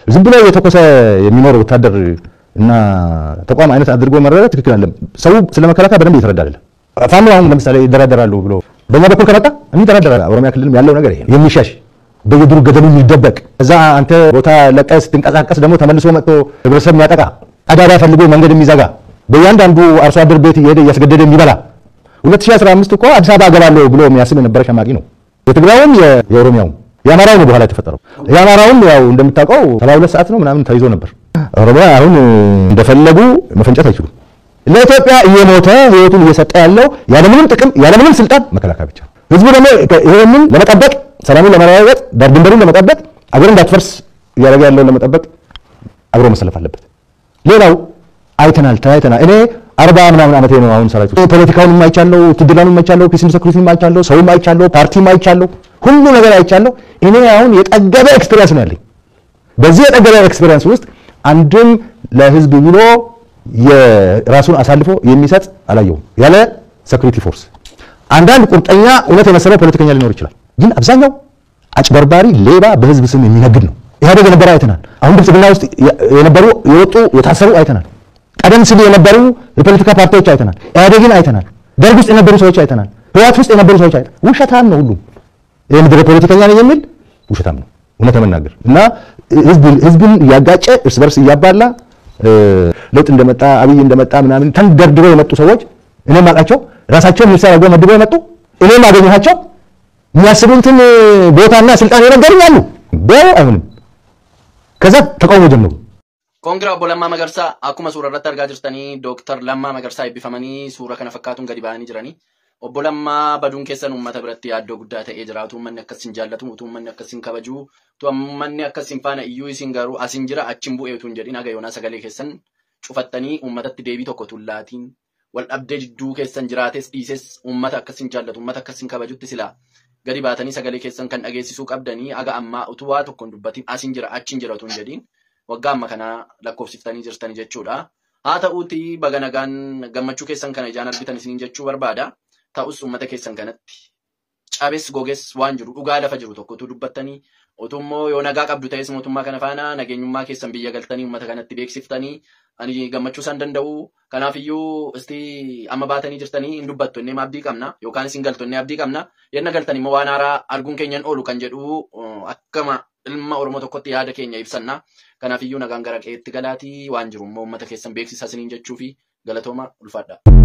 ዝም ብሎ የተኮሰ የሚኖር ወታደር እና ተቋም አይነት አድርጎ መረዳት ትክክል አይደለም። ሰው ስለመከላከያ በደንብ ይተረዳ አይደለም። ፋኖ አሁን ለምሳሌ ይደራደራሉ ብሎ በእኛ በኩል ከመጣ እንዲደራደራል። ኦሮሚያ ክልልም ያለው ነገር ይሄ ነው። የሚሻሽ በየዱር ገደሉ የሚደበቅ እዛ አንተ ቦታ ለቀስ ትንቀሳቀስ ደግሞ ተመልሶ መጥቶ ህብረተሰብ የሚያጠቃ አዳዳ ፈልጎ መንገድ የሚዘጋ በእያንዳንዱ አርሶ አደር ቤት እየሄደ እያስገደደ የሚበላ 2015 እኮ አዲስ አበባ አገባለሁ ብሎ የሚያስብ የነበረ ሸማቂ ነው። የትግራዩም የኦሮሚያውም የአማራው ነው በኋላ የተፈጠረው። የአማራውም ያው እንደምታውቀው 72 ሰዓት ነው ምናምን ተይዞ ነበር። ኦሮሚያ አሁን እንደፈለጉ መፈንጨት አይችሉም። ለኢትዮጵያ እየሞተ ህይወቱን እየሰጠ ያለው ያለምንም ጥቅም ያለምንም ስልጣን መከላከያ ብቻ። ህዝቡ ደግሞ ይሄንን ለመጠበቅ ሰላሙን ለማረጋገጥ ዳር ድንበሩን ለመጠበቅ አገር እንዳትፈርስ እያደረገ ያለውን ለመጠበቅ አብሮ መሰለፍ አለበት። ሌላው አይተናል ታይተናል። እኔ 40 ምናምን ዓመቴ ነው አሁን ሰራዊት ፖለቲካውን የማይቻለው ትድላኑን የማይቻለው ፒስም ሴኩሪቲን የማይቻለው ሰው የማይቻለው ፓርቲ የማይቻለው ሁሉ ነገር አይቻለው። እኔ አሁን የጠገበ ኤክስፒሪየንስ ነው ያለኝ። በዚህ የጠገበ ኤክስፒሪየንስ ውስጥ አንድም ለህዝብ ብሎ የራሱን አሳልፎ የሚሰጥ አላየውም ያለ ሴኩሪቲ ፎርስ። አንዳንድ ቁርጠኛ እውነት የመሰለው ፖለቲከኛ ሊኖር ይችላል፣ ግን አብዛኛው አጭበርባሪ ሌባ በህዝብ ስም የሚነግድ ነው። ኢህአዴግ የነበረ አይተናል። አሁን ብልጽግና ውስጥ የነበሩ የወጡ የታሰሩ አይተናል። ቀደም ሲል የነበሩ የፖለቲካ ፓርቲዎች አይተናል። ኢህአዴግን አይተናል። ደርግ ውስጥ የነበሩ ሰዎች አይተናል። ህወሓት ውስጥ የነበሩ ሰዎች አይተናል። ውሸታም ነው ሁሉም። የምድር ፖለቲከኛ ነው የሚል ውሸታም ነው እውነት ለመናገር እና ህዝብን እያጋጨ እርስ በርስ እያባላ ለውጥ እንደመጣ አብይ እንደመጣ ምናምን ተንደርድረው የመጡ ሰዎች እኔም ማቃቸው ራሳቸው ሚኒስትር አድርገው መድበው የመጡ እኔም አገኘኋቸው የሚያስቡትን ቦታና ስልጣን የነገሩኝ አሉ። በው አይሆንም ከዛ ተቃውሞ ጀመሩ። ኮንግራ ቦለማ መገርሳ አኩማ ሱራ ረታ አርጋ ጅርተኒ ዶክተር ለማ መገርሳ ይብፈመኒ ሱራ ከነ ፈካቱን ገዲ ባኒ ጅራኒ ኦቦለማ በዱን ከሰን ኡመተ ብረት ያዶ ጉዳ ተኤ ጅራቱ መነ ከስን ጃለቱ ቱ መነ ከስን ከበጁ ቱ መነ ከስን ፋና እዩ ሲንጋሩ አሲንጅራ አቺምቡ ኤቱን ጀዲና ገዮና ሰገሌ ከሰን ጩፈተኒ ኡመተት ዴቢ ተኮቱላቲን ወልአብደ ጅዱ ከሰን ጅራቴስ ዲሴስ ኡመተ ከስን ጃለቱ ኡመተ ከስን ከበጁት ሲላ ገዲ ባተኒ ሰገሌ ከሰን ከን አገሲሱ ቀብደኒ አጋ አማ ኡቱዋ ተኮን ዱበቲ አሲንጅራ አቺንጅራቱን ጀዲን ወጋማ ከና ለኮፍሲፍተኒ ጅርተኒ ጀቹዳ ሃታኡቲ በገነጋን ገመቹ ከሰን ከነ ጃን አርቢተኒ ሲን ጀቹ በርባዳ ta'us ummata keessan kanatti cabes goges waan jiru dhugaa lafa jiru tokkotu dubbattanii otummoo yoo nagaa qabdu ta'es mootummaa kana faana nageenyummaa keessan biyya galtanii ummata kanatti beeksiftanii ani gammachuu san danda'u kanaaf iyyuu isti amma baatanii jirtanii hin dubbattu inni abdii qabna yookaan isin galtu inni abdii qabna yenna galtanii immoo waan haaraa arguun keenyan oolu kan jedhu akkama ilma oromoo tokkotti yaada keenya ibsanna kanaaf iyyuu nagaan gara qeetti galaatii waan jiru immoo ummata keessan beeksisa isiniin jechuu fi galatooma ulfaadha.